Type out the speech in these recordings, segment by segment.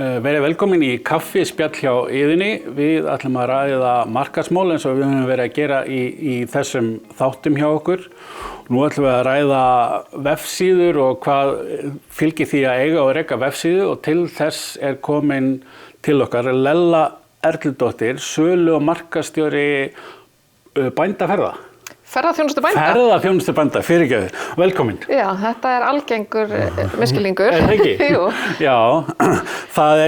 Verið velkomin í kaffispjall hjá Iðunni. Við ætlum að ræða markaðsmál eins og við höfum verið að gera í þessum þáttum hjá okkur. Nú ætlum við að ræða vefsíður og hvað fylgir því að eiga og reka vefsíðu og til þess komin til okkar Lella Erludóttir, sölu- og markaðsstjóri bændaferða. Ferðaþjónustu bænda? Ferðaþjónustu bænda, fyrirgefðu. Velkomin. Já, þetta algengur misskilningur. Er það ekki? Jú. Já, það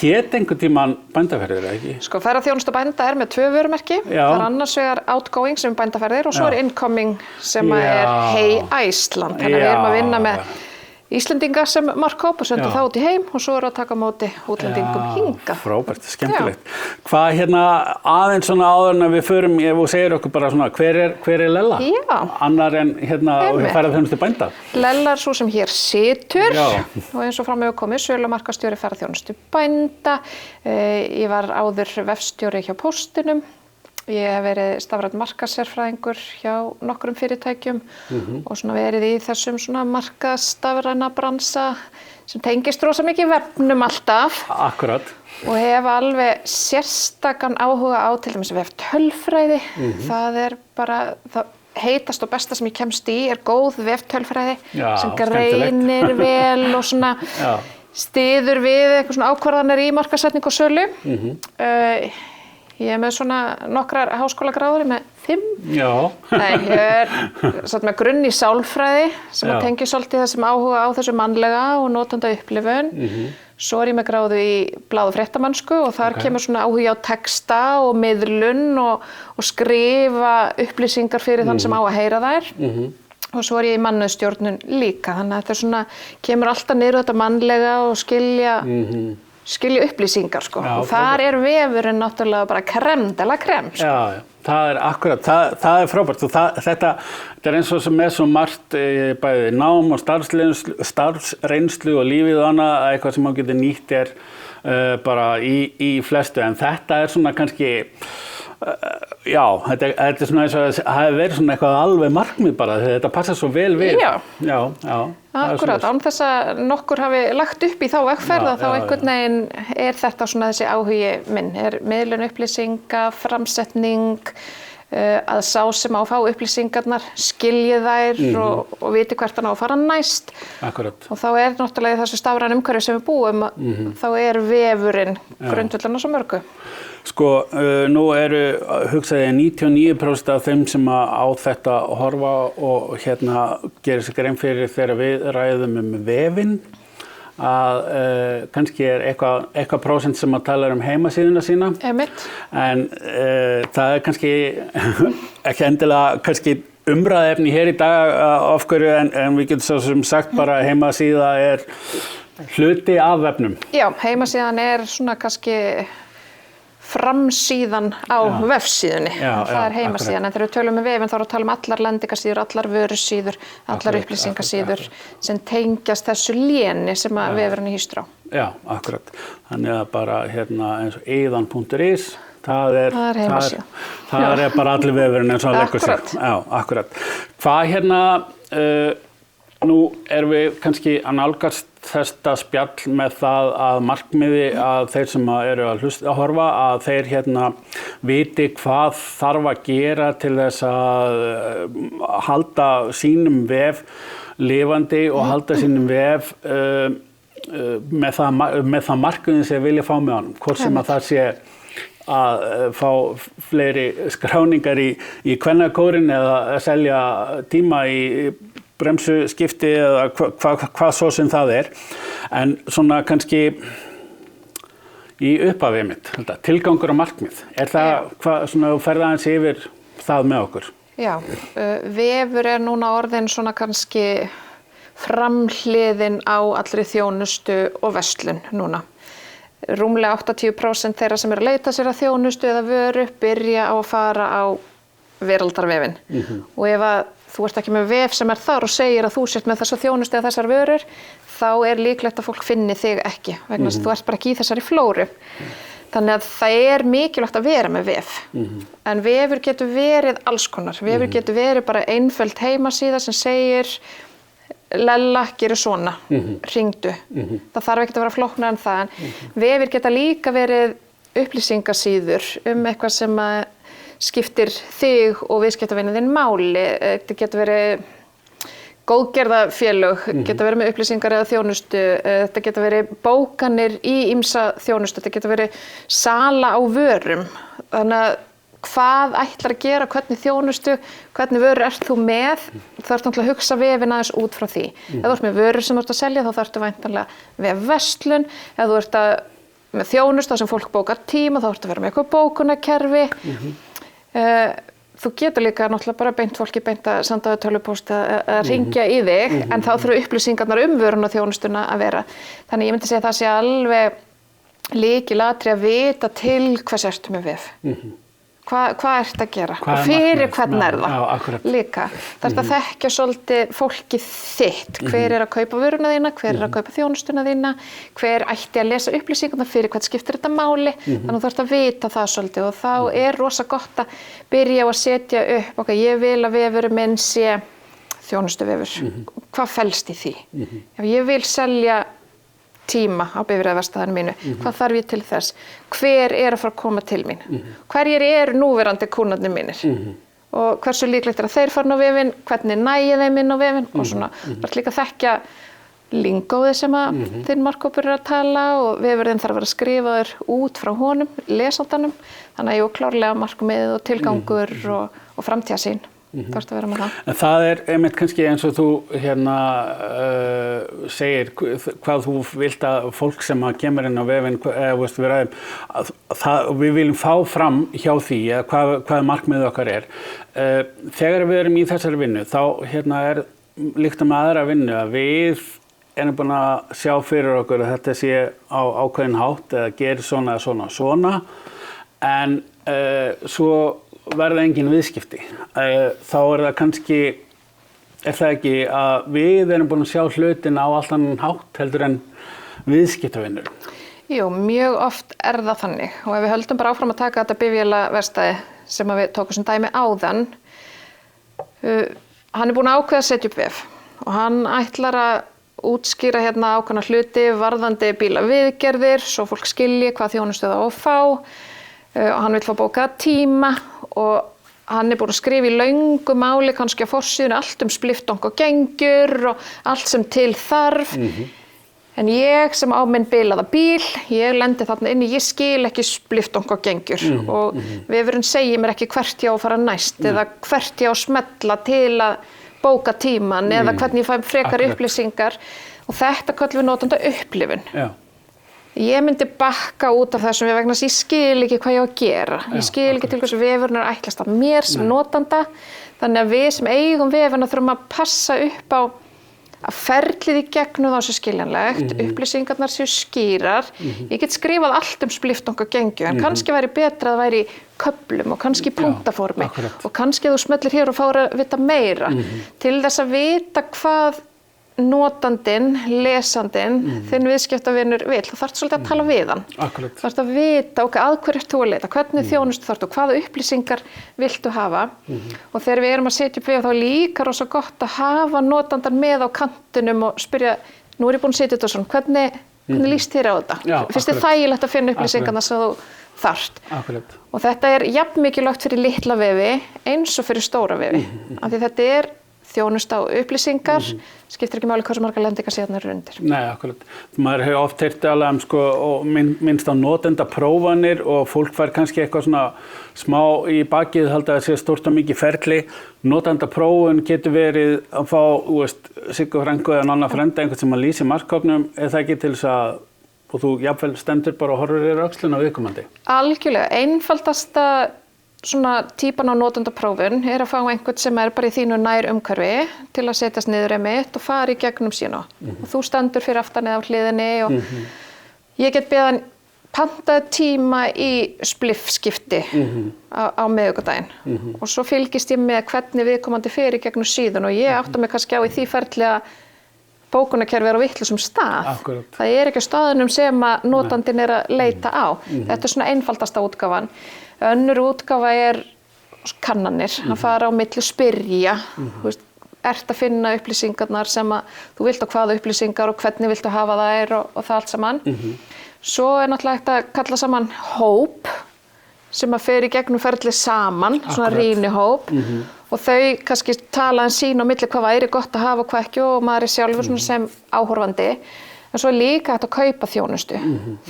hét einhvern tímann bændaferðir, ekki? Sko, ferðaþjónustu bænda með 2 vörumerki. Já. Það annars vegar outgoing sem bændaferðir og svo incoming sem Hey Iceland. Þannig við erum að vinna með Íslendinga sem markhóp og sendum það út í heim og svo erum við að taka á móti útlendingum hingað. Frábært, skemmtilegt. Hvað aðeins svona áður en við förum, ef þú segir okkur bara svona, hver er Lella? Já. Annar en ferðaþjónustu bænda? Lella er svo sem hér situr og eins og fram hefur komið sölu- og markaðsstjóri ferðaþjónustu bænda. Ég var áður vefstjóri hjá Póstinum. Ég hef verið stafrænn markaðssérfræðingur hjá nokkrum fyrirtækjum og svona verið í þessum svona markaðsstafræna bransa sem tengist rosa mikið vefnum alltaf. Akkurat. Og hef alveg sérstakan áhuga á til dæmis veftölfræði. Það bara það heitast og besta sem ég kemst í góð veftölfræði sem greinir vel og svona styður við eitthvað svona ákvarðanir í markaðssetningu og sölu. Ég með svona nokkrar háskólagráður með 5. Já. Nei, ég með grunn í sálfræði sem tengir svolítið þessum áhuga á þessu mannlega og notanda upplifun. Svo ég með gráðu í blað- og fréttamennsku og þar kemur svona áhuga á texta og miðlun og skrifa upplýsingar fyrir þann sem á að heyra þær. Og svo ég í mannauðsstjórnun líka, þannig að þetta svona kemur alltaf niður þetta mannlega og skilja upplýsingar sko. Og þar vefurinn náttúrulega bara krem de la crème sko. Já, það akkurat, það frábært og þetta eins og sem með svo margt bæði nám og starfsreynslu og lífið og annað, eitthvað sem maður getur nýtt bara í flestu, en þetta svona kannski þetta svona eins og það hefur verið svona eitthvað alveg markmið bara, þetta passar svo vel við. Já. Akkurat, án þess að nokkur hafi lagt upp í þá vegferð þá einhvern veginn þetta svona þessi áhugi minn, miðlun upplýsinga, framsetning, að sá sem á að fá upplýsingarnar, skilji þær og viti hvert hann á að fara næst. Akkurat. Og þá náttúrulega í þessu stafræna umhverfi sem við búum, þá vefurinn grundvöllurinn á svo mörgu. Sko, nú hugsaði 99% af þeim sem á þetta horfa og gerir sig grein fyrir þegar við ræðum vefinn að kannski eitthvað prósent sem að tala heimasíðuna sína. Einmitt. En það kannski ekki endilega kannski umræðuefni hér í dag af hverju en við getum svo sem sagt bara heimasíða hluti af vefnum. Já, heimasíðan svona kannski framsíðan á vefsíðunni. Það heimasíðan, en þegar við tölum vefinn þá erum við að tala allar lendingasíður, allar vörusíður, allar upplýsingasíður sem tengjast þessu léni sem að vefurinn hýstur á. Já, akkurat. Þannig að bara eins og iðan.is, það heimasíða. Það bara allir vefurinn eins og hann leggur sig. Já, akkurat. Hvað nú við kannski að nálgast þetta spjall með það að markmiði að þeir sem eru að horfa að þeir viti hvað þarf að gera til þess að halda sínum vef lifandi og halda sínum vef með það markmiðin sem vilja fá með honum, hvort sem að það sé að fá fleiri skráningar í kvennakórin eða að selja tíma í bremsuskipti eða hvað svo sem það en svona kannski í upphafið mitt, tilgangur og markmið. Það svona þú ferð aðeins yfir það með okkur? Já, vefur núna orðin svona kannski framhliðin á allri þjónustu og verslun núna. Rúmlega 80% þeirra sem að leita sér að þjónustu eða vöru byrja á að fara á veraldarvefinn. Og ef að þú ert ekki með vef sem þar og segir að þú sért með þessa þjónustu eða þessar vörur, þá líklegt að fólk finni þig ekki, vegna þess að þú ert bara ekki í þessari flóru. Þannig að það mikilvægt að vera með vef. En vefur getur verið alls konar. Vefur getur verið bara einföld heimasíða sem segir Lella gerir svona, hringdu. Það þarf ekkert að vera flóknar en það. En vefir geta líka verið upplýsingasíður eitthvað sem skiptir þig og viðskiptavininn þinn máli. Þetta getur verið góðgerðafélög, geta verið með upplýsingar eða þjónustu. Þetta geta verið bókanir í ýmsa þjónustu. Þetta geta verið sala á vörum. Þannig að hvað ætlar að gera, hvernig þjónustu, hvernig vörur ert þú með, þú þarft náttúrulega að hugsa vefinn aðeins út frá því. Ef þú ert með vörur sem þú ert að selja, þá þarftu væntanlega vefverslun. Ef þú ert með þjónustu þar sem fólk bókar tíma, þá þarftu að vera með eitthvað bókunarkerfi. Þú getur líka náttúrulega bara beint fólki beint að senda tölvupóst að ringja í þig, en þá þurfa upplýsingarnar vöruna og þjónustuna að vera. Þannig ég myndi segja að það sé alveg lykilatriði að vita til hvers ertu með vef. Hvað ertu að gera og fyrir hvern það líka. Það að þekkja svolítið fólkið þitt, hver að kaupa vöruna þína, hver að kaupa þjónustuna þína, hver ætti að lesa upplýsingarnar fyrir hvern skiptir þetta máli, þannig að þú þarft að vita það svolítið og þá rosa gott að byrja á að setja upp, ég vil að vefurinn minn sé þjónustuvefur, hvað felst í því? Ef ég vil selja tíma á bifreiðaverkstæðinu mínu, hvað þarf ég til þess? Hver að fara að koma til mín? Hverjir núverandi kúnnarnir mínir? Og hversu líklegt að þeir fara á vefinn? Hvernig nægja þeim inn á vefinn? Og svona, það líka að þekkja lingóði sem að þinn markhópur að tala og vefurinn þarf að vera skrifaður út frá honum, lesandanum. Þannig að klárlega markmið og tilgangur og framtíðarsýn. Þarftu að vera með það. En það einmitt kannski eins og þú segir hvað þú vilt að fólk sem kemur inn á vefinn, við viljum fá fram hjá því hvað markmiðið okkar er. Þegar við erum í þessari vinnu, þá líkt með aðra vinnu að við erum búin að sjá fyrir okkur að þetta sé á ákveðin hátt eða gerir svona, en svo verða engin viðskipti. Þá það kannski, það ekki að við erum búin að sjá hlutin á allt annan hátt heldur en viðskiptavinur? Jú, mjög oft það þannig og ef við höldum bara áfram að taka þetta bifvélaverkstæði sem við tókum sem dæmi áðan, hann búin að ákveða að setja upp vef og hann ætlar að útskýra ákveðna hluti varðandi bílaviðgerðir svo fólk skilji hvað þjónustu það á að fá og hann vill fá bókað tíma og hann búinn að skrifa í löngu máli kannski á forsíðunni allt spliftong og gengur og allt sem til þarf. En ég sem á minn bilaða bíl, ég lendi þarna inni, ég skil ekki spliftong og gengur og vefurinn segir mér ekki hvert ég á að fara næst eða hvert ég á að smella til að bóka tíman eða hvernig ég fæ frekari upplýsingar og þetta köllum við notanda upplifun. Ég myndi bakka út af þessum vegna þess að ég skil ekki hvað ég á að gera. Ég skil ekki til hversu vefurinn ætlast af mér sem notanda. Þannig að við sem eigum vefina þurfum að passa upp á að ferlið í gegnum þá sé skiljanlegt, upplýsingarnar séu skýrar. Ég get skrifað allt spliftong og gengju, en kannski væri betra að það væri í köflum og kannski í punktaformi og kannski þú smellir hér og fáir að vita meira til þess að vita hvað notandinn, lesandinn, þinn viðskiptavinur vill. Þú þarft svolítið að tala við hann. Þú þarft að vita að hverju ert þú að leita, hvernig þjónustu þarftu og hvaða upplýsingar viltu hafa. Og þegar við erum að setja upp vef þá líka rosa gott að hafa notandan með á kantinum og spyrja, nú ég búin að setja þetta svona, hvernig líst þér á þetta? Finnst þér þægilegt að finna upplýsingarna sem þú þarft? Og þetta jafn mikilvægt fyrir litla vefi eins og fyrir stóra vefi. Af því þetta þjónusta og upplýsingar, skiptir ekki máli hversu margar lendingar síðan eru undir. Nei, akkurat. Maður hefur oft heyrt alveg minnst á notendaprófanir og fólk fær kannski eitthvað svona smá í bakið, halda að sé stórt og mikið ferli. Notendaprófun getur verið að fá, Siggu frænku eða annan frænda, einhvern sem að lýsi markhópnum, eða ekki til þess að og þú jafnvel stendur bara og horfir yfir öxlina á viðkomandi? Algjörlega. Einfaldasta svona típan á notendaprófun að fá einhvern sem bara í þínu nær umhverfi til að setjast niður einmitt og fara í gegnum sína. Og þú stendur fyrir aftan eða á hliðinni og ég get beðið hann pantaði tíma í spliffskipti á miðvikudaginn og svo fylgist ég með hvernig viðkomandi fer í gegnum síðan og ég átta mig kannski á í því ferli að bókunarkerfi á vitlausum stað. Það ekki á staðunum sem að notandinn að leita á. Þetta svona einfaldasta útgáfan. Önnur útgáfa kannanir, að fara á milli spyrja, ert að finna upplýsingarnar sem að þú vilt og hvaða upplýsingar og hvernig viltu hafa þær og það allt saman. Svo náttúrulega hægt að kalla saman hóp sem að fer í gegnum ferli saman, svona rýnihóp og þau kannski tala sín á milli hvað væri gott að hafa og hvað ekki og maður sjálfur svona sem áhorfandi. En svo líka hægt að kaupa þjónustu,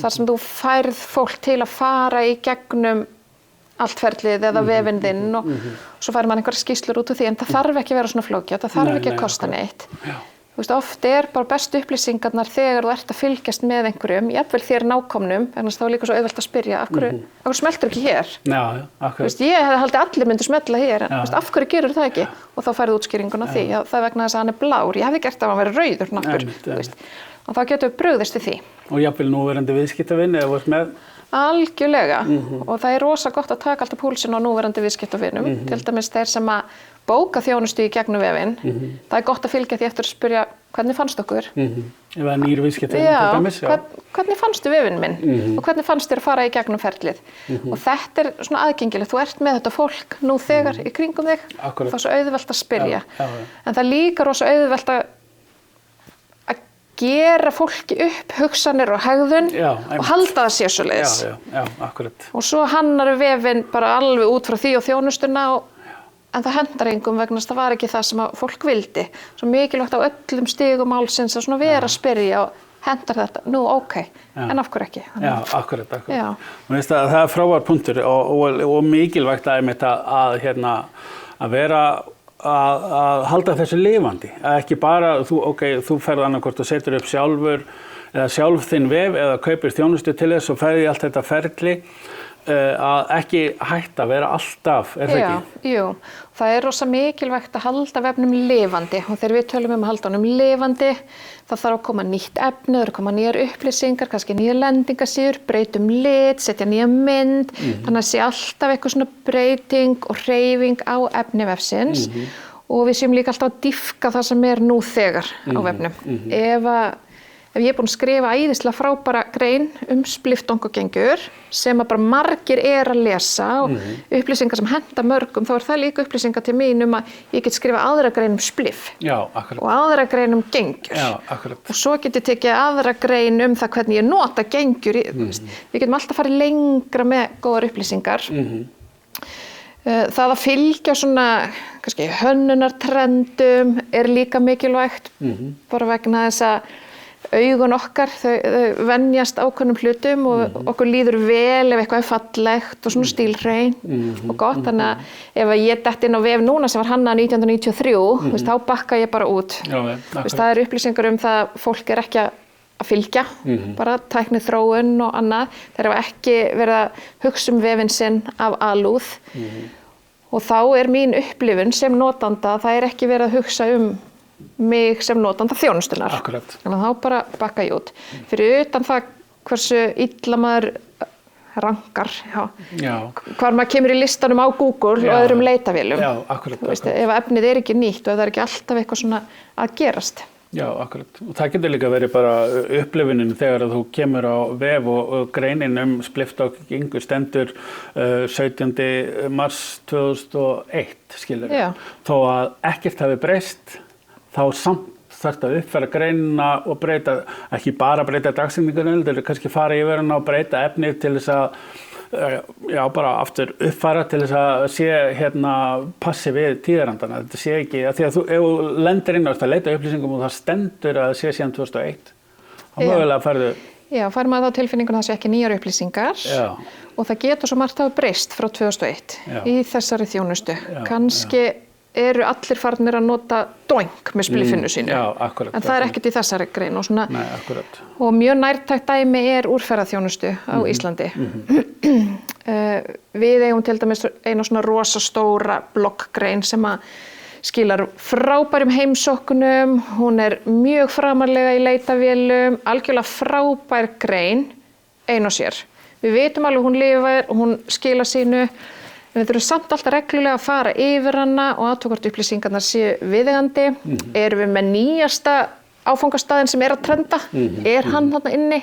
þar sem þú færð fólk til að fara í gegnum allt ferlið eða vefinn þinn og svo fær maður einhverjar skýrslur út úr því en það þarf ekki að vera svona flókið, það þarf ekki að kosta neitt. Þú veist, oft bara bestu upplýsingarnar þegar þú ert að fylgjast með einhverjum, jafnvel þér nákomnum, en þá er líka svo auðvelt að spyrja, af hverju smeltur ekki hér? Já, akkurat. Þú veist, ég hefði haldið allir myndu smella hér, en veist, af hverju gerur það ekki? Og þá færðu útskýringuna því, það er vegna þess að hann er blár, ég hefði gert að hann verið rauður hnappur, þú veist. Og þá getum við brugðist við því. Og jafnvel núverandi viðskiptavini eða vart með? Algjörlega, og það er rosa gott að taka alltaf púlsinn á núverandi viðskiptavinum, til dæmis þeir sem að bóka þjónustu í gegnum vefinn, það er gott að fylgja því eftir að spyrja hvernig fannst okkur? Ef það er nýr viðskiptavini til dæmis, hvernig fannstu vefinn minn og hvernig fannst þér að fara í gegnum ferlið? Og þetta er svona aðgengilegt, þú ert með þetta fólk nú þegar í kringum þig, það er svo auðvelt að spyrja, en það er líka rosa auðvelt að gera fólki upp hugsanir og hegðun og halda það sér svoleiðis. Já, akkurat. Og svo hannar vefinn bara alveg út frá því og þjónustuna en það hendar engum vegna þess að það var ekki það sem að fólk vildi. Svo mikilvægt á öllum stigum málsins að svona vera að spyrja og hendar þetta, nú ok, en af hverju ekki? Já, akkurat. Mér finnst að það er frábær punktur og mikilvægt að vera að halda þessu lifandi, að ekki bara þú ferð annarkvort og setur upp sjálfur eða sjálf þinn vef eða kaupir þjónustu til þess og ferði allt þetta ferli að ekki hætta að vera alltaf, er það ekki? Jú, það er rosa mikilvægt að halda vefnum lifandi og þegar við tölum að halda honum lifandi það þarf að koma nýtt efni, það þarf að koma nýjar upplýsingar, kannski nýjar lendingasíður, breytum lit, setja nýja mynd, þannig að sé alltaf eitthvað svona breyting og hreyfing á efni vefsins og við séum líka alltaf að dýpka það sem er nú þegar á vefnum. Ef ég er búin að skrifa æðislega frábæra grein spliftöngugengjur sem að bara margir er að lesa og upplýsingar sem henta mörgum, þá er það líka upplýsingar til mín að ég get skrifa aðra grein spliff og aðra grein gengjur. Og svo get ég tekið aðra grein það hvernig ég nota gengjur. Við getum alltaf farið lengra með góðar upplýsingar. Það að fylgja svona kannski hönnunartrendum er líka mikilvægt, bara vegna þess að augun okkar, þau venjast ákveðnum hlutum og okkur líður vel ef eitthvað er fallegt og svona stílhrein og gott, þannig að ef ég dett inn á vef núna sem var hannað 1993, þá bakka ég bara út. Það er upplýsingar það að fólk er ekki að fylgja, bara tækni þróun og annað, þeir hafa ekki verið að hugsa vefinn sinn af alúð og þá er mín upplifun sem notanda, það er ekki verið að hugsa mig sem notanda þjónustunar. Akkurat. Þannig að þá bara bakka ég út. Fyrir utan það hversu illa maður rankar, hvar maður kemur í listanum á Google og öðrum leitavélum. Já, akkurat. Ef efnið er ekki nýtt og ef það er ekki alltaf eitthvað svona að gerast. Já, akkurat. Og það getur líka verið bara upplifunin þegar að þú kemur á vef og greinin spliftgengu stendur 17. mars 2001, skilur. Þó að ekkert hafi breyst, þá samt þarf að uppfæra greinina og breyta, ekki bara breyta dagsetningunni, heldur kannski fara yfir hana og breyta efnið til þess að bara aftur uppfæra til þess að sé passi við tíðarandana. Þetta sé ekki, að því að ef þú lendir inn á að leita upplýsingum og það stendur að það sé síðan 2001, þá mögulega færðu. Já, fær maður þá tilfinninguna að það sé ekki nýjar upplýsingar og það getur svo margt hafa breyst frá 2001 í þessari þjónustu. Kannski eru allir farnir að nota doink með spliffinu sínu, en það er ekkert í þessari grein og og mjög nærtækt dæmi er úrferðarþjónustu á Íslandi. Við eigum til dæmis eina svona rosastóra bloggrein sem að skilar frábærum heimsóknum, hún er mjög framarlega í leitavélum, algjörlega frábær grein, ein og sér. Við vitum alveg hún lifir og hún skilar sínu, en við þurfum samt alltaf reglulega að fara yfir hana og athuga hvort upplýsingarnar séu viðeigandi. Erum við með nýjasta áfangastaðinn sem er að trenda? Er hann þarna inni?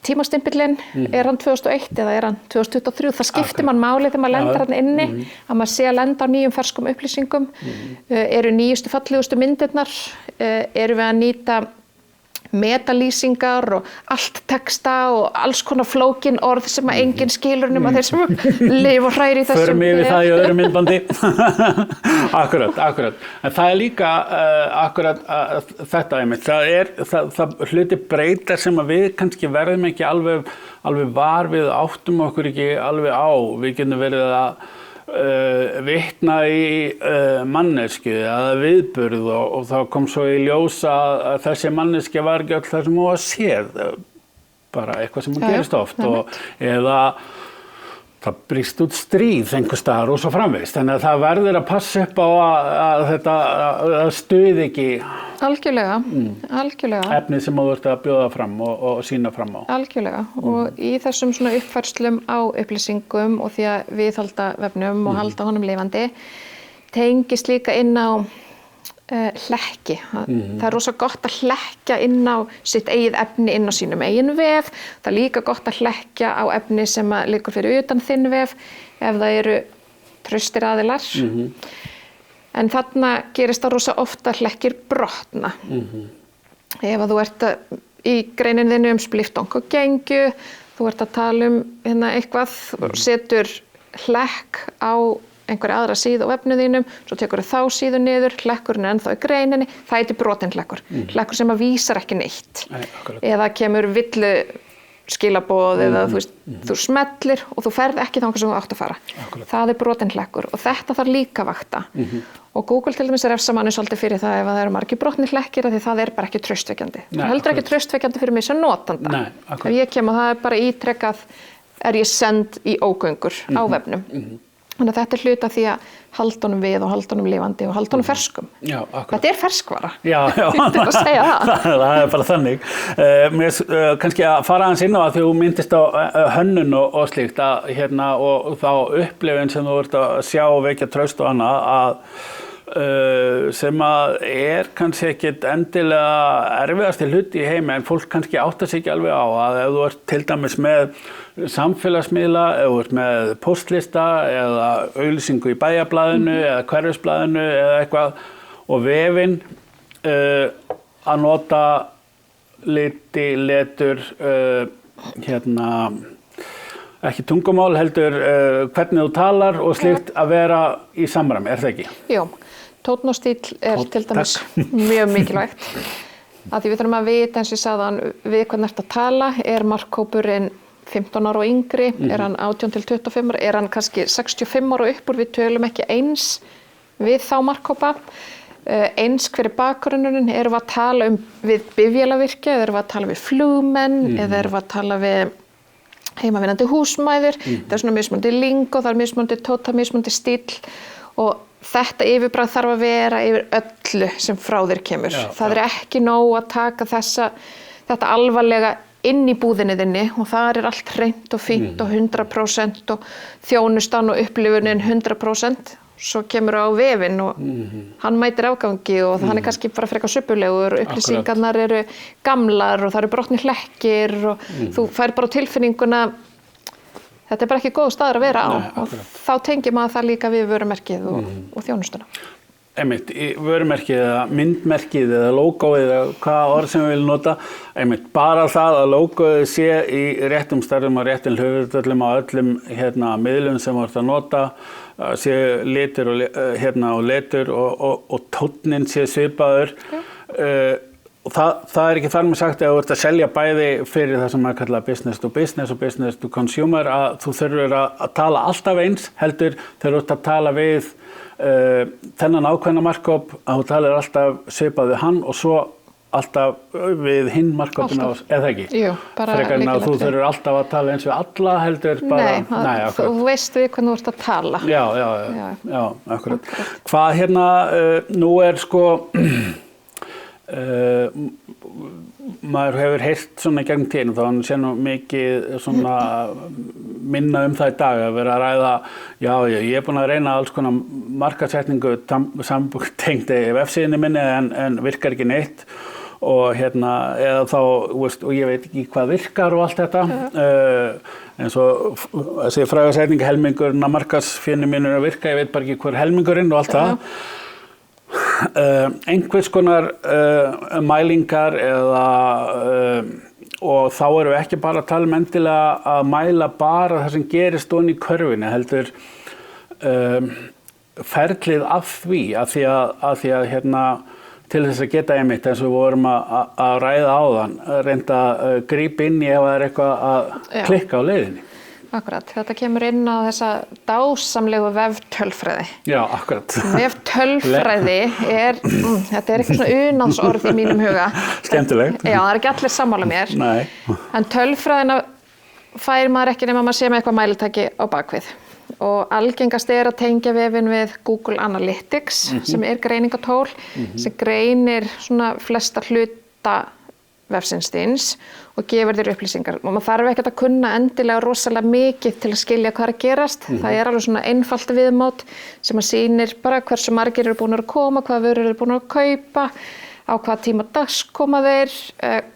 tímastimpillinn, er hann 2001 eða er hann 2023, það skiptir mann máli þegar maður lendir hann inni, að maður sé að lenda á nýjum ferskum upplýsingum, eru nýjustu fallegustu myndirnar, eru við að nýta metalýsingar og allt texta og alls konar flókin orð sem að enginn skilur nema þeir sem lifa og hræri í þessum. Förum yfir það í öðru myndbandi. Akkurat. En það líka akkurat þetta einmitt. Það hluti breyta sem að við kannski verðum ekki alveg var við, áttum okkur ekki alveg á. Við getum verið að vitna í mannesku eða viðburð og þá kom svo í ljós að þessi manneski var ekki öll það sem hún var séð, bara eitthvað sem gerist oft eða það brýst út stríð einhvers staðar og svo framvegis. Þannig að það verður að passa upp á að þetta stuði ekki algjörlega. Efnið sem þú ert að bjóða fram og sýna fram á. Algjörlega. Og í þessum svona uppfærslum á upplýsingum og því að viðhalda vefnum og halda honum lifandi tengist líka inn á hlekki. Það er rosa gott að hlekja inn á sitt eigið efni inn á sínum eigin vef. Það er líka gott að hlekja á efni sem liggur fyrir utan þinn vef ef það eru traustir aðilar. En þarna gerist það rosa ofta hlekkir brotna. Ef að þú ert í greinin þinni spliftong og gengju, þú ert að tala eitthvað og setur hlekk á einhverja aðra síðu á vefnum þínum, svo tekur þá síðu niður, hlekkurinn er ennþá í greininni, það heitir brotinn hlekkur. Hlekkur sem að vísar ekki neitt. Eða kemur villu skilaboð eða þú smellir og þú ferð ekki þangað sem þú átt að fara. Það er brotinn hlekkur og þetta þarf líka að vakta. Og Google til dæmis refsar manni svolítið fyrir það ef það eru margir brotnir hlekkir því það er bara ekki traustvekjandi. Það er heldur ekki traustvekjandi fyrir mig sem notanda. Ef ég kem og það er bara ítrekkað er ég send í ógöngur á vefnum. Þannig að þetta er hluta því að halda honum við og halda honum lifandi og halda honum ferskum. Þetta er ferskvara. Já. Þetta er að segja það. Það er bara þannig. Mér kannski að fara aðeins inn á að því þú myndist á hönnun og slíkt og þá upplifun sem þú ert að sjá og vekja traust og annað sem að kannski ekkit endilega erfiðasti hluti í heimi en fólk kannski áttar sig ekki alveg á að ef þú ert til dæmis með samfélagsmiðla, ef þú ert með póstlista eða auglýsingu í bæjarblaðinu eða hverfisblaðinu eða eitthvað og vefinn að nota liti, letur, ekki tungumál heldur hvernig þú talar og slíkt að vera í samræmi, það ekki? Jú. Tónn og stíll er til dæmis mjög mikilvægt. Að því við þurfum að vita, eins og ég sagði við hvern ert að tala, er markhópurinn 15 ára og yngri, er hann 18 til 25 ára, er hann kannski 65 ára upp úr, við tölum ekki eins við þá markhópa. Eins hver er bakgrunnurinn, erum við að tala við bifvélavirkja, eða erum við að tala við flugmenn, eða erum við að tala við heimavinnandi húsmæður, það er svona mismunandi lingó, það er mismunandi tóta, mismunandi stíll og þetta yfirbragð þarf að vera yfir öllu sem frá þér kemur. Það er ekki nóg að taka þetta alvarlega inn í búðinni þinni og það er allt hreint og fínt og 100% og þjónustan og upplifunin 100%. Svo kemur á vefinn og hann mætir afgangi og hann er kannski bara frekar suppulegur, upplýsingarnar eru gamlar og það eru brotnir hlekkir og þú fær bara tilfinninguna þetta er bara ekki góð staður að vera á og þá tengir maður það líka við vörumerkið og þjónustuna. Einmitt, vörumerkið eða myndmerkið eða logoið eða hvaða orð sem við viljum nota, einmitt, bara það að logoið sé í réttum stærðum og réttum hlutföllum á öllum miðlum sem þú ert að nota, sé litur og letur og tónninn sé svipaður. Og það er ekki þar með sagt að þú ert að selja bæði fyrir það sem maður kalla business to business og business to consumer að þú þurfur að tala alltaf eins heldur þegar þú ert að tala við þennan ákveðna markhóp að þú talar alltaf svipað við hann og svo alltaf við hinn markhópina eða ekki? Jú, bara frekar en að þú þurfur alltaf að tala eins við alla heldur bara... Nei, þú veist við hvernig þú ert að tala. Já, akkurat. Hvað nú er sko... maður hefur heyrt svona gegn tíðin þá hann sé nú mikið svona minna það í dag að vera að ræða ég er búin að reyna alls konar markaðssetningu samtengd vefsíðunni minni en virkar ekki neitt og eða þá, veist, og ég veit ekki hvað virkar og allt þetta, eins og þessi fræga setning helmingurinn að markaðsfénu mínur að virka, ég veit bara ekki hver helmingurinn og allt það. Einhvers konar mælingar eða og þá erum við ekki bara að tala endilega að mæla bara það sem gerist ofan í körfunni, heldur ferlið af því að til þess að geta einmitt eins og við vorum að ræða áðan, reynda að grípa inn í ef það eitthvað að klikka á leiðinni. Akkurat, þetta kemur inn á þessa dásamlegu veftöllfræði. Já, akkurat. Veftöllfræði þetta eitthvað svona unaðsorð í mínum huga. Skemmtilegt. Já, það ekki allir sammála mér. Nei. En tölfræðina fær maður ekki nema maður sé með eitthvað mælitæki á bakvið. Og algengast að tengja vefinn við Google Analytics, sem greiningatól, sem greinir svona flesta hluta vefsins þíns og gefur þér upplýsingar. Og maður þarf ekkert að kunna endilega rosalega mikið til að skilja hvað að gerast. Það alveg svona einfalt viðmót sem að sýnir bara hversu margir eru búin að koma, hvaða vörur eru búin að kaupa, á hvaða tíma dags koma þeir,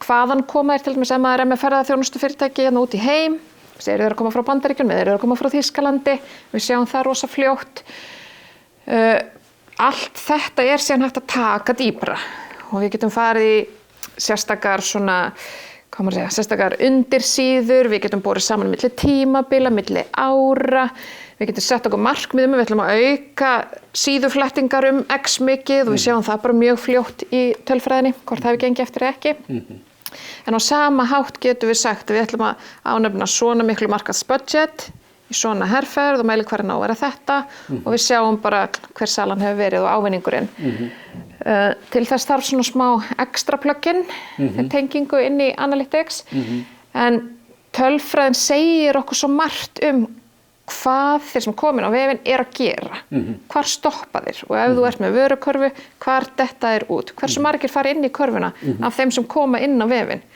hvaðan koma þeir, til dæmis ef maður með ferðaþjónustufyrirtæki út í heim. Þeir eru að koma frá Bandaríkjunum, þeir eru að koma frá Þýskalandi, við sjáum það rosa fljótt. Allt þetta síðan hægt að taka dýpra og við getum farið í sérstakar undirsíður, við getum borið saman milli tímabila, milli ára, við getum sett okkur markmiðum, við ætlum að auka síðuflettingar X mikið og við sjáum það bara mjög fljótt í tölfræðinni, hvort það hefur gengið eftir ekki. En á sama hátt getum við sagt að við ætlum að ánefna svona miklu markaðsbudget í svona herferð og mælikvarðinn á að vera þetta og við sjáum bara hver salan hefur verið og ávinningurinn. Til þess þarf svona smá extra plugin, tengingu inn í Analytics, en tölfræðin segir okkur svo margt hvað þeir sem komin á vefinn að gera, hvar stoppa þeir og ef þú ert með vörukörfu, hvar detta þeir út, hversu margir fara inn í körfuna af þeim sem koma inn á vefinn.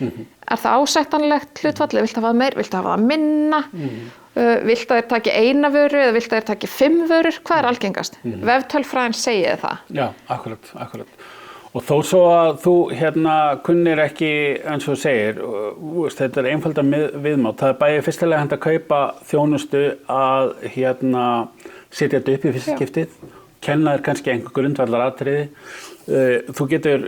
Það ásættanlegt hlutfalli, viltu hafa það meir, viltu hafa það minna, viltu að þeir taki eina vöru eða viltu að þeir taki 5 vörur, hvað algengast? Veftölfræðin segir það. Já, akkurat. Og þó svo að þú kunnir ekki, eins og þú segir, þetta einfalda viðmát. Það bæði fyrstilega hægt að kaupa þjónustu að setja þetta upp í fyrsta skiptið, kenna þér kannski einhver grundvallaratriði. Þú getur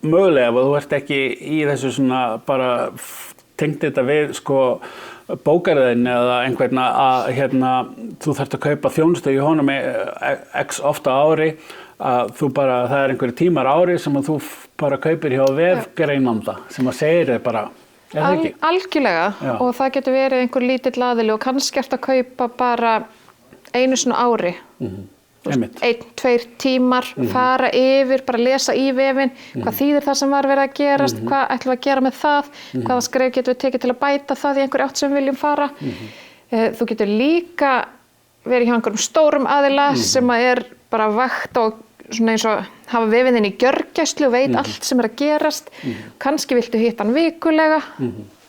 mögulega ef þú ert ekki í þessu svona bara tengt þetta við bókarðin eða einhvern að þú þarft að kaupa þjónustu í honum x ofta ári, að það einhverjir tímar ári sem að þú bara kaupir hjá vefgreinanda sem að segir þér bara, það ekki? Algjörlega. Já. Og það getur verið einhver lítill aðili og kannski ert að kaupa bara einu svona ári. 1-2 tímar, fara yfir, bara lesa í vefinn, hvað þýðir það sem var verið að gerast, hvað ætlum við að gera með það, hvaða skref getum við tekið til að bæta það í einhverju átt sem við viljum fara. Þú getur líka verið hjá einhverjum stórum aðila sem að bara vakt og svona eins og hafa vefinn þinn í gjörgæslu og veit allt sem að gerast. Kannski viltu hitta hann vikulega,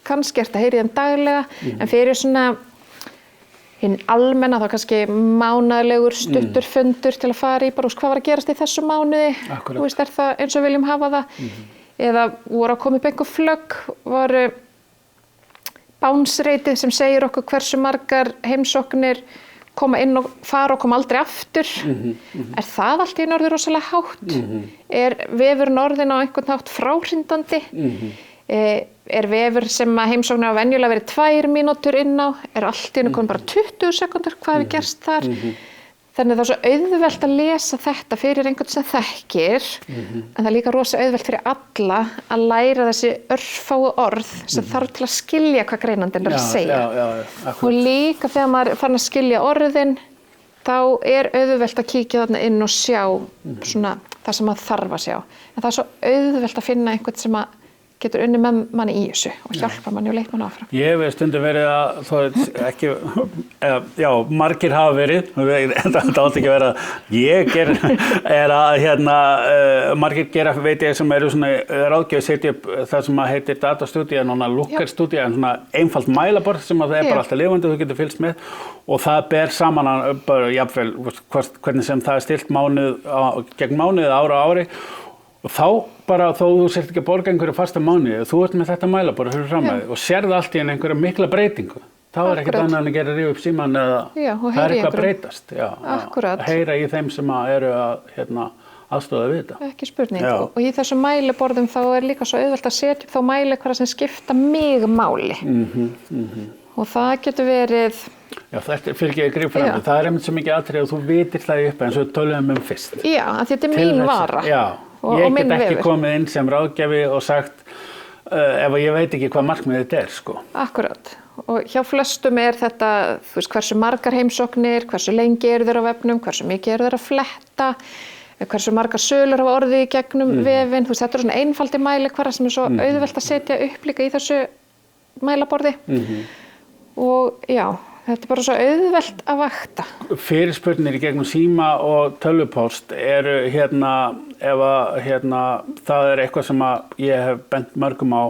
kannski ertu að heyra í þeim daglega, en fyrir svona hinn almenna þá kannski mánaðarlegur stuttur fundur til að fara í bara hvað var að gerast í þessu mánuði. Þú veist, það eins og við viljum hafa það. Eða voru að koma upp einhver flögg, voru bounce rateið sem segir okkur hversu margar heimsóknir koma inn og fara og koma aldrei aftur. Það allt í norður rosalega hátt? Vefurinn orðinn á einhvern hátt fráhrindandi? Vefur sem að heimsóknir á venjulega verið 2 mínútur inn á, allt í einu komin bara 20 sekúndur, hvað hefur gerst þar? Þannig það er svo auðvelt að lesa þetta fyrir einhvern sem þekkir, en það er líka rosa auðvelt fyrir alla að læra þessi örfáu orð sem þarf til að skilja hvað greinandinn að segja. Og líka þegar maður er farin að skilja orðin, þá er auðvelt að kíkja þarna inn og sjá svona það sem maður þarf að sjá. En það er svo auðvelt að finna einhvern sem að getur unni með manni í þessu og hjálpa manni og leitt manni áfram. Ég hef stundum verið að, ekki, margir hafa verið, þetta átti ekki að vera, margir gera, veit ég, sem eru svona ráðgjöf, setja upp það sem heitir datastúdía, Looker stúdía, svona einfalt mælaborð sem að það bara alltaf lifandi og þú getur fylgst með og það ber saman bara jafnvel hvernig sem það stilt mánuð gegn mánuð, ára á ári og þá bara þó þú sért ekki að borga einhverju fasta mánuði, þú ert með þetta mælaborð fyrir fram að þig og sérð allt í einhverja mikla breytingu. Þá ekkert annað en að gera rífa upp síman eða það eitthvað að breytast. Já, að heyra í þeim sem eru að aðstoða við þetta. Ekki spurning. Og í þessum mælaborðum þá líka svo auðvelt að setja upp þá mælikvarða sem skipta mig máli. Og það getur verið... Já, þetta fyrir ekki að grípa fram. Það einmitt svo mikið atriði að þú vitir það upp eins og töluðum fyrst. Já, af því þetta mín vara. Já, ég get ekki komið inn sem ráðgjafi og sagt ef ég veit ekki hvað markmiðið þetta sko. Akkurat. Og hjá flestum þetta, þú veist, hversu margar heimsóknir, hversu lengi eru þeir á vefnum, hversu mikið eru þeir að fletta, hversu margar sölur hafa orðið í gegnum vefinn. Þú veist, þetta svona einfaldi mælikvarða sem svo auðvelt að setja upp líka í þessu mælaborði. Og já, þetta bara svo auðvelt að vakta. Fyrirspurnir í gegnum síma og tölvupóst eru ef það eitthvað sem ég hef bent mörgum á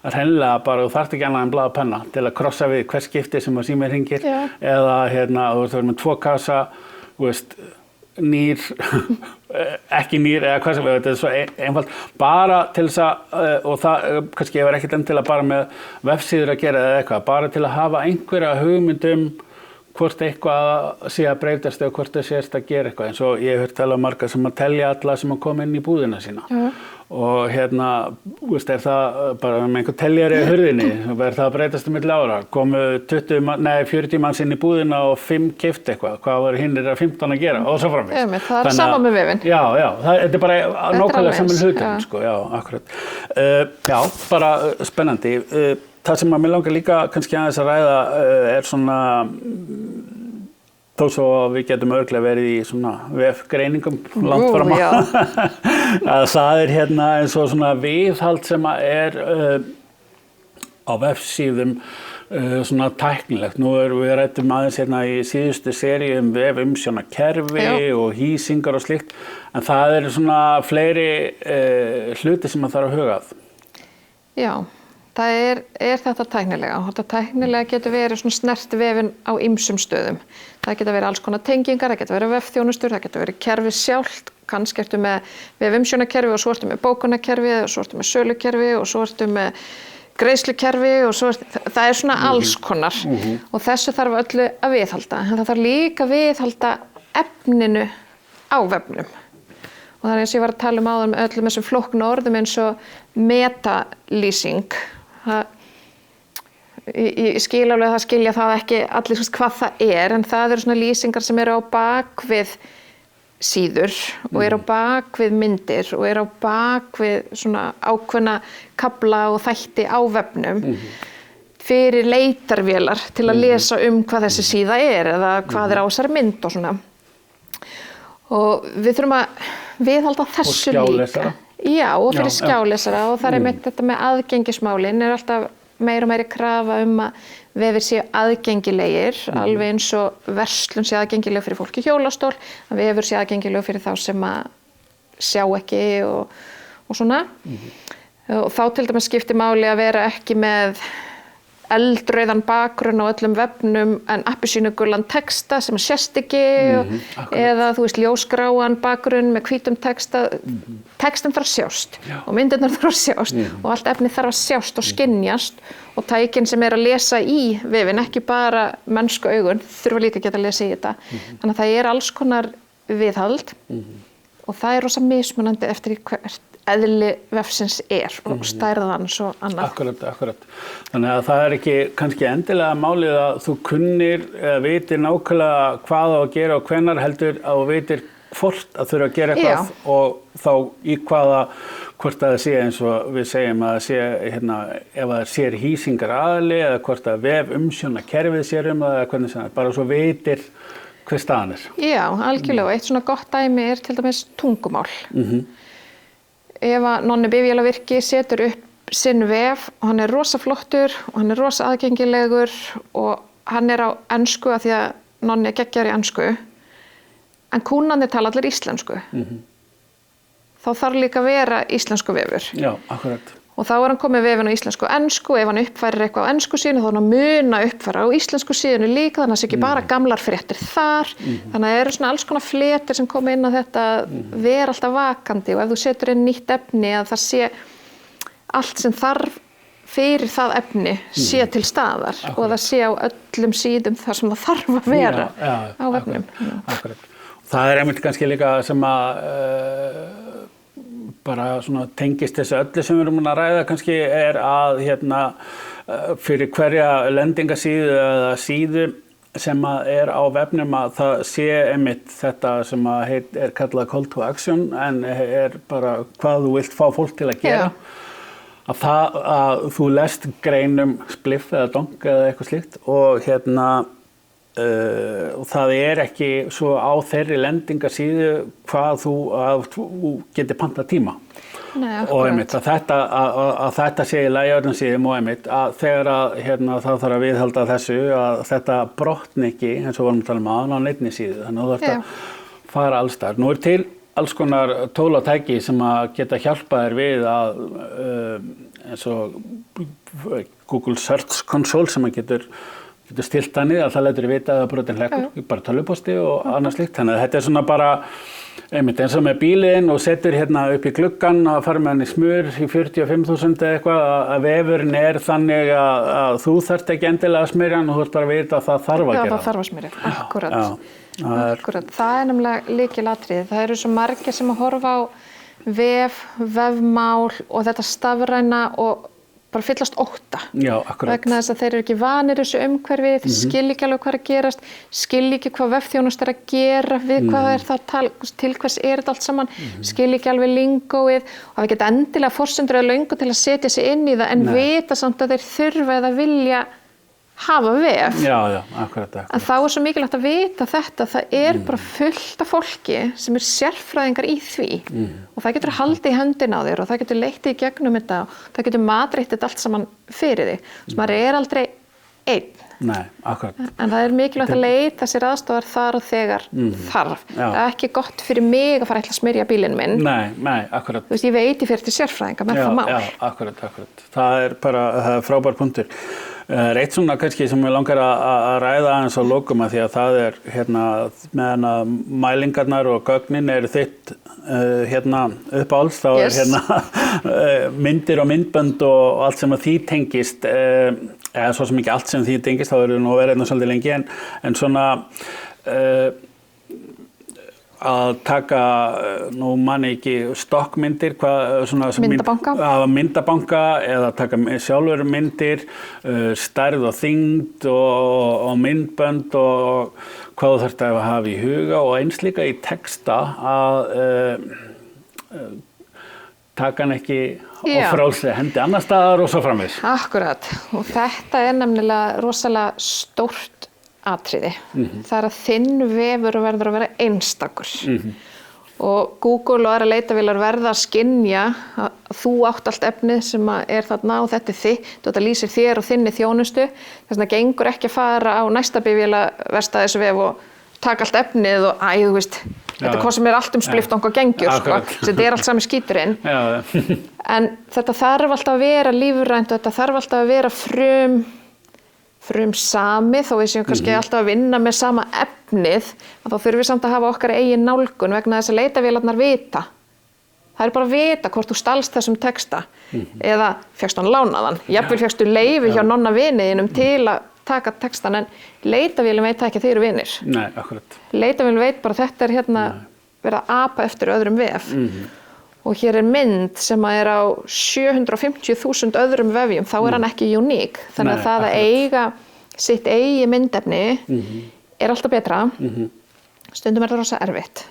hreinlega bara þú þarft ekki annað en blað og penna til að krossa við hvers skipti sem síminn hringir eða þú veist, með 2 kassa, þú veist, nýr, ekki nýr eða hvað sem við, þetta svo einfalt bara til þess að og það kannski hefur ekkert endilega bara með vefsíður að gera eða eitthvað, bara til að hafa einhverja hugmynd hvort eitthvað sé að breytast eða hvort það sést að gera eitthvað, eins og ég hef heyrt tala marga sem að telja alla sem að koma inn í búðina sína og veist, er það bara með einhver teljari í hurðinni, er það að breytast milli ára, komu 40 manns inn í búðina og 5 keyptu eitthvað, hvað var hinnir 15 að gera og svo framvegis. Það er sama með vefinn. Já, þetta er bara nákvæmlega saman hlutum, sko, já, akkurat. Já, bara spennandi. Það sem að mér langar líka kannski aðeins að ræða svona þó svo við getum örugglega verið í svona vefgreiningum langt fram að það er eins og svona viðhald sem er á vefsíðum svona tæknilegt. Nú við ræddum aðeins í síðustu seríu vefumsjónarkerfi og hýsingar og slíkt, en það eru svona fleiri hluti sem að þarf að huga að. Já. Það er þetta tæknilega og þetta tæknilega getur verið svona snert vefinn á ýmsum stöðum. Það getur verið alls konar tengingar, það getur verið vefþjónustur, það getur verið kerfi sjálft, kannski ertu með vefumsjónarkerfi og svo ertu með bókunarkerfi og svo ertu með sölukerfi og svo ertu með greiðslukerfi og svo það er svona alls konar og þessu þarf öllu að viðhalda. En það þarf líka að viðhalda efninu á vefnum. Og það eins og ég var að tala áðan með öllum þessum flóknu orðum eins og metalýsing. Ég skil alveg að það skilja það ekki allir hvað það en það eru svona lýsingar sem eru á bakvið síður og eru á bakvið myndir og eru á bakvið svona ákveðna kafla og þætti á vefnum fyrir leitarvélar til að lesa hvað þessi síða eða hvað á þessari mynd og svona. Og við þurfum að viðhalda þessu líka. Já, og fyrir skjálesara og það einmitt þetta með aðgengismálin alltaf meira og meiri krafa að vefir séu aðgengilegir, alveg eins og verslun sé aðgengileg fyrir fólk í hjólastól, að vefur sé aðgengileg fyrir þá sem að sjá ekki og svona. Og þá til dæmis skiptir máli að vera ekki með eldrauðan bakgrunn á öllum vefnum en appelsínugulan texta sem sést ekki eða þú veist ljósgráan bakgrunn með hvítum texta. Textin þarf að sjást og myndirnar þarf að sjást og allt efnið þarf að sjást og skynjast og tækin sem að lesa í vefinn, ekki bara mennsku augun, þurfa líka að geta að lesa í þetta. Þannig að það er alls konar viðhald og það er rosa mismunandi eftir hvert eðli vefsins og stærðan svo annað. Akkurat. Þannig að það er ekki kannski endilega málið að þú kunnir eða vitir nákvæmlega hvað á að gera og hvenær heldur að þú vitir hvort að þurfa að gera eitthvað og þá í hvort að það sé eins og við segjum að það sé ef það sér hýsingar aðli eða hvort að vefumsjónarkerfið sér það eða hvernig sem það bara svo vitir hver staðan er. Já, algjörlega. Eitt svona gott dæmi til dæmis tungumál. Ef að Nonni Bifvélavirki setur upp sinn vef og hann er rosa flottur og hann er rosa aðgengilegur og hann er á ensku af því að Nonni er geggjaður í ensku en kúnnarnir tala allir íslensku. Þá þarf líka að vera íslensku vefur. Já, akkurat. Og og þá hann komið vefinn á íslensku og ensku, ef hann uppfærir eitthvað á ensku síðan þá hann að muna uppfæra á íslensku síðanu líka, þannig að það sé ekki bara gamlar fréttir þar, þannig að það eru svona alls konar fletir sem koma inn á þetta vera alltaf vakandi, og ef þú setur inn nýtt efni að það sé allt sem þarf fyrir það efni sé til staðar og það sé á öllum síðum þar sem það þarf að vera á vefnum. Akkurat. Það einmitt kannski líka sem að bara svona tengist þessu öllu sem við erum að ræða kannski að fyrir hverja lendingasíðu eða síðu sem að á vefnum að það sé einmitt þetta sem að kallað call to action en bara hvað þú vilt fá fólk til að gera. Að þú lest greinum spliff eða dong eða eitthvað slíkt og og það ekki svo á þeirri lendingasíðu hvað þú getur pantað tíma. Nei, og einmitt að þetta sé í lagi á öllum síðum og einmitt að þegar það þarf að viðhalda þessu að þetta brotni ekki eins og vorum að tala á neinni síðu, þannig að þú þarft að fara alls þar. Nú til alls konar tól og tæki sem að geta hjálpað þér við að eins og Google Search Console sem að getur stilt þannig að það lætur vita að brotin hlekkur, bara tölvupósti og annað slíkt. Þannig að þetta svona bara einmitt eins og með bílinn og setur upp í gluggann að fara með hann í smur í 45.000 eða eitthvað að vefurinn þannig að þú þarft ekki endilega að smyrja hann og þú ert bara að vita að það þarf að gera. Já, það þarf að smyrja, akkurat. Akkurat, það nefnilega lykilatriði. Það eru svo margir sem að horfa á vefmál og þetta stafræna og bara fyllast ótta. Já, akkurat. Vegna þess að þeir eru ekki vanir þessu umhverfi, skilja ekki alveg hvað að gerast, skilja ekki hvað vefþjónusta að gera, við hvað það til hvers þetta allt saman, skilja ekki alveg lingóið og það geta endilega forsendur eða löngu til að setja sig inn í það en vita samt að þeir þurfa eða vilja hafa vef. Já, akkurat. En þá svo mikilvægt að vita þetta, það bara fullt af fólki sem sérfræðingar í því og það getur haldið í höndina á þér og það getur leitt í gegnum þetta og það getur matreitt þetta allt saman fyrir því. Þess maður aldrei einn. Nei, akkurat. En það mikilvægt að leita sér aðstofar þar og þegar þarf. Það ekki gott fyrir mig að fara að smyrja bílinn minn. Nei, akkurat. Þú veist, ég veit ég fyrir til sérfræðinga með það mál. Já, akkurat. Það frábær punktur. Eitt svona kannski sem ég langar að ræða aðeins á lokum að því að það meðan mælingarnar og gögnin þitt uppáhalds, þá myndir og myndbönd og allt sem að því tengist, eða svo sem ekki allt sem því tengist, þá nú verið svolítið lengi, en svona að taka, nú manni ekki stokkmyndir, myndabanka eða taka sjálfur myndir, stærð og þyngd og myndbönd og hvað þú þarft að hafa í huga og eins líka í texta að taka hann ekki og frálslega hendi annar staðar og svo framvegis. Akkurat, og þetta nefnilega rosalega stórt atriði. Það að þinn vefur verður að vera einstakur og Google og aðra leitavélar verða að skynja að þú átt allt efnið sem þarna og þetta þitt og þetta lýsir þér og þinni þjónustu. Þess vegna gengur ekki að fara á næsta bifvélaverkstæðisvef og taka allt efnið og þú veist, þetta hvað sem allt spliftong og gengjur, þetta allt sami skíturinn. En þetta þarf alltaf að vera lífrænt og þetta þarf alltaf að vera frumsamið, þó við séum kannski alltaf að vinna með sama efnið, þá þurfum við samt að hafa okkar eigin nálgun vegna þess að leitavélarnar vita. Það bara að vita hvort þú stalst þessum texta eða fékkst hann lánaðan. Jafnvel fékkstu leyfi hjá nonna viniðinum til að taka textan, en leitavélin veit ekki að þeir eru vinir. Nei, akkurat. Leitavélin veit bara að þetta verið að apa eftir öðrum vef. Og hér mynd sem á 750.000 öðrum vefjum, þá hann ekki uník. Þannig að það að eiga sitt eigi myndefni alltaf betra. Stundum það rosa erfitt.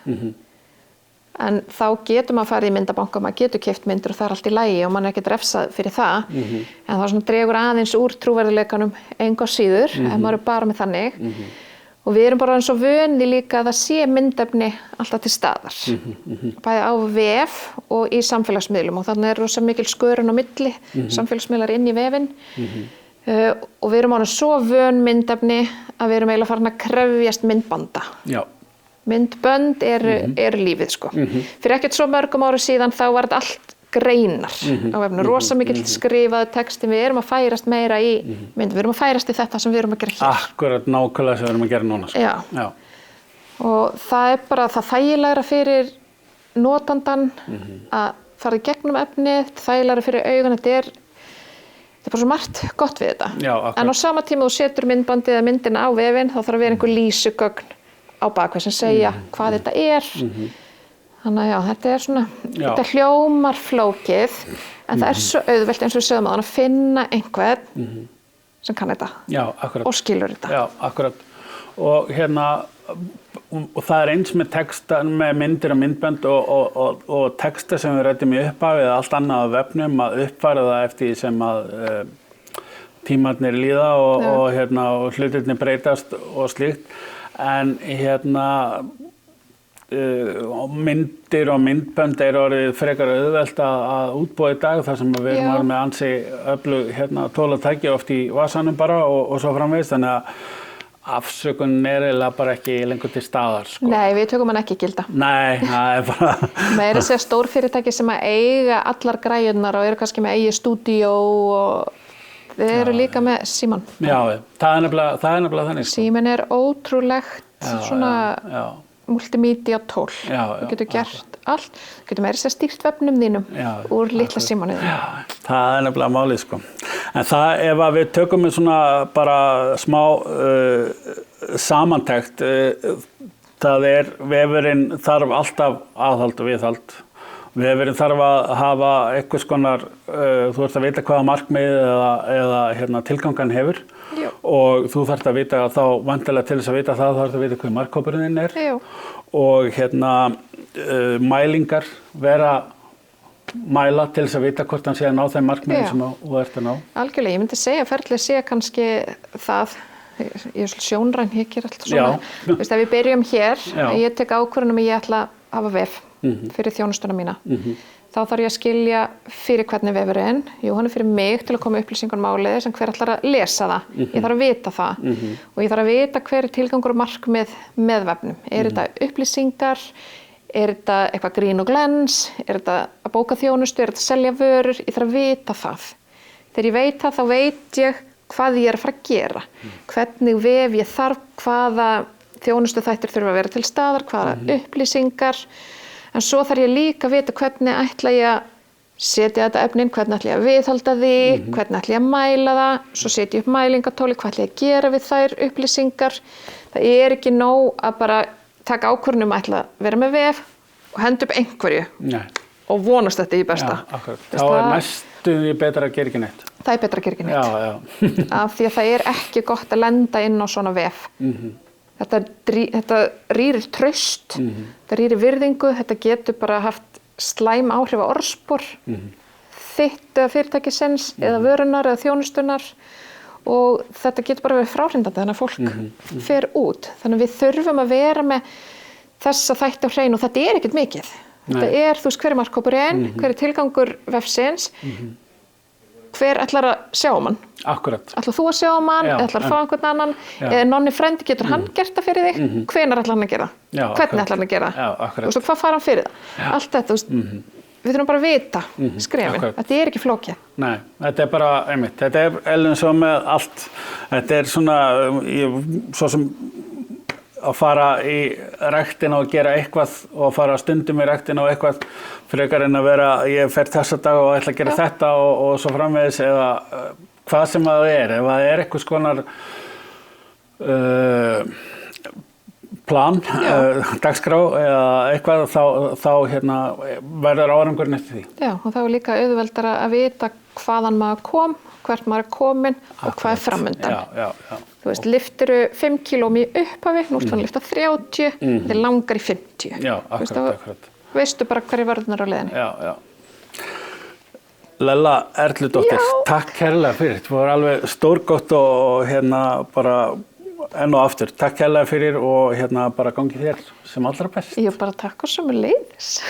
En þá getur maður farið í myndabanka, maður getur keypt myndir og það allt í lagi og maður ekkert refsað fyrir það. En það svona dregur aðeins úr trúverðuleikanum engu á síður, ef maður bara með þannig. Og við erum bara eins og vöni líka að það sé myndefni alltaf til staðar. Bæði á vef og í samfélagsmiðlum og þannig rosa mikil skörun á milli, samfélagsmiðlar inn í vefinn. Og við erum svo vön myndefni að við erum eiginlega farin að krefjast myndbanda. Já. Myndbönd lífið, sko. Fyrir ekkert svo mörgum árum síðan þá var þetta allt greinar á vefnum, rosa mikill skrifaði texti, við erum að færast meira í mynd, við erum að færast í þetta sem við erum að gera hér. Akkurat nákvæmlega sem við erum að gera núna. Sko. Já. Og það bara það þægilegra fyrir notandan að fara í gegnum efnið, þægilegra fyrir augun, þetta er bara svo margt gott við þetta. Já, akkurat. En á sama tíma þú setur myndbandið eða myndina á vefinn, þá þarf að vera einhver lýsugögn á bakvið sem segja hvað þetta er. Þannig að já, þetta er svona, þetta hljómar flókið, en það er svo auðvelt eins og við sögum að finna einhvern sem kann þetta. Já, akkurat. Og skilur þetta. Já, akkurat. Og og það er eins með texta, með myndir og myndbönd og texta sem við ræddum í upphafi eða allt annað á vefnum að uppfæra það eftir því sem að tímarnir líða og hlutirnir breytast og slíkt. En myndir og myndbönd er orðið frekar auðvelt að útbúa í dag þar sem við erum með ansi öflug tólatæki oft í vasanum bara og svo framvegis, þannig að afsökunin er eiginlega bara ekki lengur til staðar. Sko. Nei, við tökum hann ekki gilda. Nei, það er bara... Meira segja stór fyrirtæki sem að eiga allar græjurnar og eru kannski með eigið stúdíó og þeir eru líka með símann. Já, það er nefnilega þannig. Sko. Síminn er ótrúlegt svona multimedia tól. Þú getur gert allt. Þú getur meira segja stýrt vefnum þínum úr litla símanniðum. Já, það er nefnilega málið, sko. En það, ef að við tökum með svona bara smá samantekt, það er, vefurinn þarf alltaf aðhald og viðhald. Vefurinn þarf að hafa einhvers konar, þú ert að vita hvaða markmið eða tilgangan hefur. Jú. Og þú þarft að vita þá vantilega til þess að vita það, þú þarft að vita hvað markhópurinn þinn er. Jú. Og mælingar vera mæla til þess að vita hvort hann sé að ná þeim markmiðum sem þú ert að ná. Algjörlega, ég myndi segja að ferlið sé kannski það, ég er sjónræn, ég ger allt svona. Þú veist, ef við byrjum hér, ég tek ákvörðun að ég ætla að hafa vef fyrir þjónustuna mína. Þá þarf ég að skilja fyrir hvernig vefurinn, hann er fyrir mig til að koma upplýsingunum áleiðis en hver ætlar að lesa það. Ég þarf að vita það og ég þarf að vita hver er tilgangur og markmið með vefnum. Er þetta upplýsingar? Er þetta eitthvað grín og glens? Er þetta að bóka þjónustu? Er þetta að selja vörur? Ég þarf að vita það. Þegar ég veit það, þá veit ég hvað ég er að fara að gera. Hvernig vef ég þarf, hvaða þjónustu þættir þurfa að vera til staðar, hvaða upplýsingar. En svo þarf ég líka að vita hvernig ætla ég að setja þetta efnin, hvernig ætla ég að viðhalda því, hvernig ætla ég að mæla það, svo setja ég upp mælingatóli, hvað ætla ég að gera við þær upplýsingar. Það er ekki nóg að bara taka ákvörðun að ætla að vera með vef og henda upp einhverju. Nei. Og vonast þetta í besta. Já, akkurat. Þá er næstum því betra að gera ekki neitt. Það er betra að gera ekki neitt. Af því að það er ekki gott að lenda inn á svona vef. Þetta rýrir traust, þetta rýrir virðingu, þetta getur bara haft slæm áhrif á orðspor, þitt eða fyrirtækisins eða vörunar eða þjónustunar og þetta getur bara verið fráhrindandi þannig að fólk fer út. Þannig að við þurfum að vera með þessa þætti á hreinu og þetta er ekkert mikið. Þetta er, þú veist, hver er markhópurinn, hver er tilgangur vefsins, hver ætlar að sjá hann? Akkurat. Ætlar þú að sjá hann, eða ætlar að fá einhvern annan, eða nonni frendi, getur hann gert það fyrir þig? Hvenær ætlar hann að gera það? Hvernig ætlar hann að gera það? Og svo hvað fær hann fyrir það? Allt þetta, við þurfum bara að vita skrefin. Þetta er ekki flókið. Nei, þetta er bara, einmitt, þetta er eins og með allt. Þetta er svona, svo sem að fara í ræktina og gera eitthvað og fara stundum í ræktina og eitthvað frekar en að vera, ég fer þessa dag og ætla að gera þetta og svo framvegis eða hvað sem það er. Ef það er eitthvað skonar plan, dagskrá eða eitthvað þá verður árangurinn eftir því. Já, og þá er líka auðveldara að vita hvaðan maður kom, hvert maður er kominn og hvað er framundan. Já. Þú veist, lyftiru 5 kílóum í upphafi, nú ert að lyfta 30, þetta langar í 50. Já, akkurat. Veistu bara hverju vörðunar á leiðinni. Já. Lella Erludóttir, takk kærlega fyrir. Það var alveg stórgott og bara enn og aftur. Takk kærlega fyrir og bara gangi þér sem allra best. Ég bara takk og sömuleiðis.